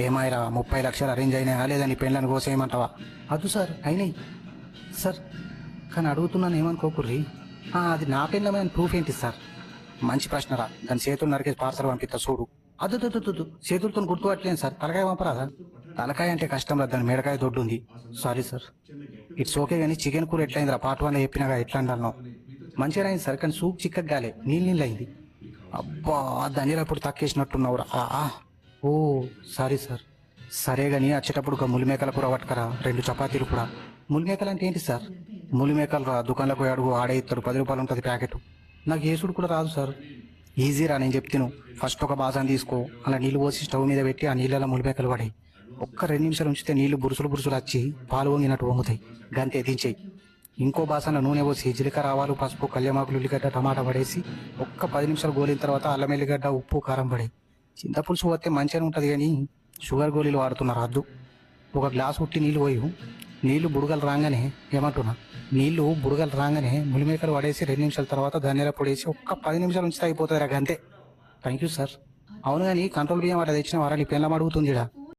ఏమాయిరా 30 లక్షలు అరేంజ్ అయినాయా లేదా నీ పెళ్ళని కోసేయమంటావా? అదు సార్ అయినాయి సార్, కానీ అడుగుతున్నాను ఏమనుకోకుర్రి. అది నా పెళ్ళమైన ప్రూఫ్ ఏంటి సార్? మంచి ప్రశ్నరా, దాని చేతులు నరికేసి పార్సల్ పంపిస్తా చూడు. అద్దు చేతులతో గుర్తుపట్టలేను సార్, తలకాయ పంపరాదా? తలకాయ అంటే కష్టం రా, దాని మెడకాయ దొడ్డు ఉంది. Sorry sir. ఇట్స్ ఓకే కానీ చికెన్ కూర ఎట్లయిందిరా? పార్ట్ 1 చెప్పినాగా ఎట్లా అన్నాను. మంచిగా అయింది సార్, కానీ సూప్ చిక్కగాలే, నీళ్ళు అయింది. అబ్బా ధనియాల పొడి తక్కేసినట్టున్నావురా. ఓ సారీ సార్. సరే గాని వచ్చేటప్పుడు ఒక ములిమేకల కూర పట్టుకరా, 2 చపాతీలు కూడా. ములిమేకలు అంటే ఏంటి సార్? ములిమేకలు రా, దుకాణంలో పోయి అడుగు, ఆడే ఇస్తారు, 10 రూపాయలు ఉంటుంది ప్యాకెట్. నాకు ఏసుడు కూడా రాదు సార్. ఈజీరా, నేను చెప్తాను. ఫస్ట్ ఒక బాసాన్ని తీసుకో, అలా నీళ్ళు పోసి స్టవ్ మీద పెట్టి ఆ నీళ్ళలో ములిమేకలు పడాయి. ఒక్క 2 నిమిషాలు ఉంచితే నీళ్లు బురుసులు వచ్చి పాలు వంగినట్టు వంగుతాయి. గంతే దించేయి. ఇంకో బాసన నూనె పోసి జీలకర్ర, ఆవాలు, పసుపు, కళ్యామాకులు, ఉల్లిగడ్డ, టమాటా పడేసి ఒక్క 10 నిమిషాలు గోలిన తర్వాత అల్లం ఎల్లిగడ్డ, ఉప్పు, కారం పడే. చింతపులుసు పోతే మంచిగా ఉంటుంది కానీ షుగర్ గోళీలు వాడుతున్నారు. అద్దు. ఒక గ్లాస్ ఉట్టి నీళ్ళు పోయి, నీళ్లు బుడగలు రాగానే నీళ్లు బుడగలు రాగానే ములిమేకలు పడేసి 2 నిమిషాల తర్వాత ధనియాల పొడి వేసి ఒక్క 10 నిమిషాలు ఉంచితే అయిపోతుంది. అంతే. Thank you sir. అవును కానీ కంట్రోల్ బియ్యం వాటి తెచ్చిన వారా నీ పెళ్ళం అడుగుతుందిడా?